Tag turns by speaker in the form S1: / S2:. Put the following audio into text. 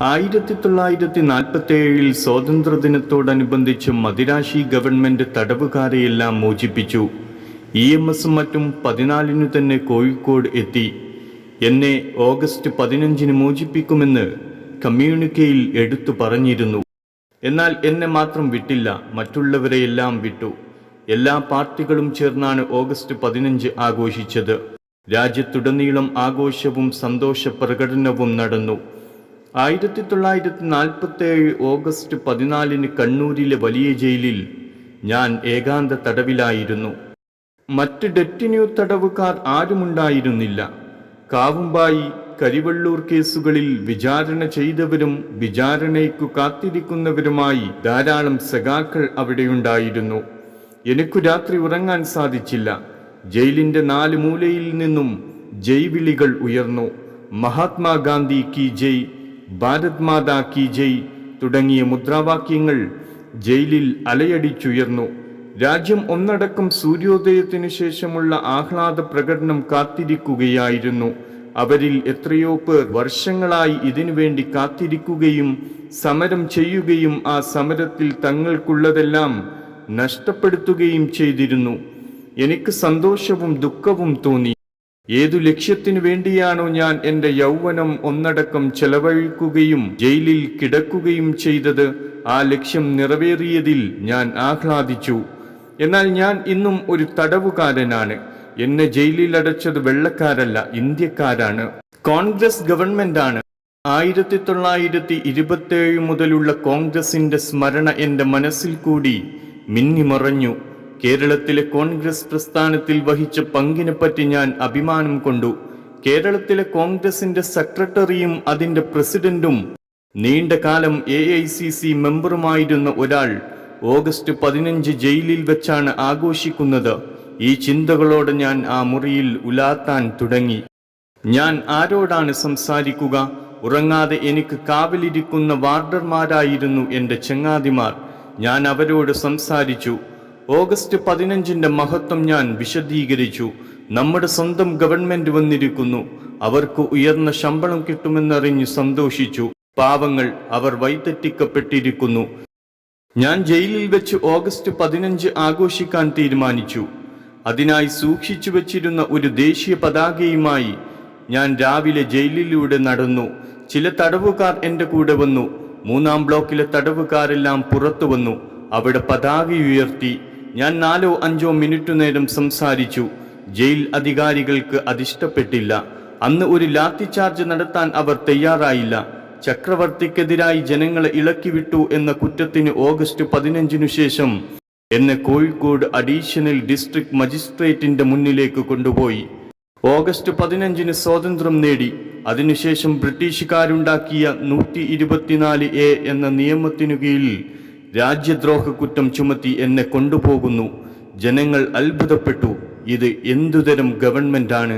S1: 1947 സ്വാതന്ത്ര്യദിനത്തോടനുബന്ധിച്ച് Madirasi government തടവുകാരെയെല്ലാം മോചിപ്പിച്ചു. EMSും മറ്റും 14 തന്നെ കോഴിക്കോട് എത്തി. എന്നെ ഓഗസ്റ്റ് 15 മോചിപ്പിക്കുമെന്ന് കമ്മ്യൂണിക്കയിൽ എടുത്തു പറഞ്ഞിരുന്നു. എന്നാൽ എന്നെ മാത്രം വിട്ടില്ല, മറ്റുള്ളവരെയെല്ലാം വിട്ടു. എല്ലാ പാർട്ടികളും ചേർന്നാണ് ഓഗസ്റ്റ് 15 ആഘോഷിച്ചത്. രാജ്യത്തുടനീളം ആഘോഷവും സന്തോഷ പ്രകടനവും നടന്നു. 1947 ഓഗസ്റ്റ് 14 കണ്ണൂരിലെ വലിയ ജയിലിൽ ഞാൻ ഏകാന്ത തടവിലായിരുന്നു. മറ്റ് ഡെറ്റിന്യൂ തടവുകാർ ആരുമുണ്ടായിരുന്നില്ല. കാവുമ്പായി, കരിവള്ളൂർ കേസുകളിൽ വിചാരണ ചെയ്തവരും വിചാരണയ്ക്കു കാത്തിരിക്കുന്നവരുമായി ധാരാളം സഖാക്കൾ അവിടെയുണ്ടായിരുന്നു. എനിക്കു രാത്രി ഉറങ്ങാൻ സാധിച്ചില്ല. ജയിലിന്റെ 4 മൂലയിൽ നിന്നും ജയ്വിളികൾ ഉയർന്നു. മഹാത്മാഗാന്ധി കി ജയ്, ഭാരത് മാതാ കി ജയ് തുടങ്ങിയ മുദ്രാവാക്യങ്ങൾ ജയിലിൽ അലയടിച്ചുയർന്നു. രാജ്യം ഒന്നടക്കം സൂര്യോദയത്തിനു ശേഷമുള്ള ആഹ്ലാദ പ്രകടനം കാത്തിരിക്കുകയായിരുന്നു. അവരിൽ എത്രയോ പേർ വർഷങ്ങളായി ഇതിനുവേണ്ടി കാത്തിരിക്കുകയും സമരം ചെയ്യുകയും ആ സമരത്തിൽ തങ്ങൾക്കുള്ളതെല്ലാം നഷ്ടപ്പെടുത്തുകയും ചെയ്തിരുന്നു. എനിക്ക് സന്തോഷവും ദുഃഖവും തോന്നി. ഏതു ലക്ഷ്യത്തിനു വേണ്ടിയാണോ ഞാൻ എൻ്റെ യൗവനം ഒന്നടക്കം ചെലവഴിക്കുകയും ജയിലിൽ കിടക്കുകയും ചെയ്തത്, ആ ലക്ഷ്യം നിറവേറിയതിൽ ഞാൻ ആഹ്ലാദിച്ചു. എന്നാൽ ഞാൻ ഇന്നും ഒരു തടവുകാരനാണ്. എന്നെ ജയിലിൽ അടച്ചത് വെള്ളക്കാരല്ല, ഇന്ത്യക്കാരാണ്. കോൺഗ്രസ് ഗവൺമെന്റാണ്. 1927 മുതലുള്ള കോൺഗ്രസിന്റെ സ്മരണ എൻ്റെ മനസ്സിൽ കൂടി മിന്നിമറഞ്ഞു. കേരളത്തിലെ കോൺഗ്രസ് പ്രസ്ഥാനത്തിൽ വഹിച്ച പങ്കിനെപ്പറ്റി ഞാൻ അഭിമാനം കൊണ്ടു. കേരളത്തിലെ കോൺഗ്രസിന്റെ സെക്രട്ടറിയും അതിന്റെ പ്രസിഡന്റും നീണ്ട കാലം AICC മെമ്പറുമായിരുന്ന ഒരാൾ ഓഗസ്റ്റ് 15 ജയിലിൽ വെച്ചാണ് ആഘോഷിക്കുന്നത്. ഈ ചിന്തകളോടെ ഞാൻ ആ മുറിയിൽ ഉലാത്താൻ തുടങ്ങി. ഞാൻ ആരോടാണ് സംസാരിക്കുക? ഉറങ്ങാതെ എനിക്ക് കാവലിരിക്കുന്ന വാർഡർമാരായിരുന്നു എൻ്റെ ചങ്ങാതിമാർ. ഞാൻ അവരോട് സംസാരിച്ചു. ഓഗസ്റ്റ് 15ന്റെ മഹത്വം ഞാൻ വിശദീകരിച്ചു. നമ്മുടെ സ്വന്തം ഗവൺമെന്റ് വന്നിരിക്കുന്നു, അവർക്ക് ഉയർന്ന ശമ്പളം കിട്ടുമെന്നറിഞ്ഞ് സന്തോഷിച്ചു. പാവങ്ങൾ, അവർ വഴിതെറ്റിക്കപ്പെട്ടിരിക്കുന്നു. ഞാൻ ജയിലിൽ വെച്ച് ഓഗസ്റ്റ് 15 ആഘോഷിക്കാൻ തീരുമാനിച്ചു. അതിനായി സൂക്ഷിച്ചു വച്ചിരുന്ന ഒരു ദേശീയ പതാകയുമായി ഞാൻ രാവിലെ ജയിലിലൂടെ നടന്നു. ചില തടവുകാർ എൻ്റെ കൂടെ വന്നു. 3-ാം ബ്ലോക്കിലെ തടവുകാരെല്ലാം പുറത്തു വന്നു. അവിടെ പതാക ഉയർത്തി. ഞാൻ 4-5 മിനിറ്റ് നേരം സംസാരിച്ചു. ജയിൽ അധികാരികൾക്ക് അതിഷ്ടപ്പെട്ടില്ല. അന്ന് ഒരു ലാത്തി ചാർജ് നടത്താൻ അവർ തയ്യാറായില്ല. ചക്രവർത്തിക്കെതിരായി ജനങ്ങളെ ഇളക്കിവിട്ടു എന്ന കുറ്റത്തിന് ഓഗസ്റ്റ് 15 ശേഷം എന്നെ കോഴിക്കോട് അഡീഷണൽ ഡിസ്ട്രിക്ട് മജിസ്ട്രേറ്റിന്റെ മുന്നിലേക്ക് കൊണ്ടുപോയി. ഓഗസ്റ്റ് 15 സ്വാതന്ത്ര്യം നേടി. അതിനുശേഷം ബ്രിട്ടീഷുകാരുണ്ടാക്കിയ 124A എന്ന നിയമത്തിനു കീഴിൽ രാജ്യദ്രോഹ കുറ്റം ചുമത്തി എന്നെ കൊണ്ടുപോകുന്നു. ജനങ്ങൾ അത്ഭുതപ്പെട്ടു. ഇത് എന്തുതരം ഗവൺമെന്റാണ്?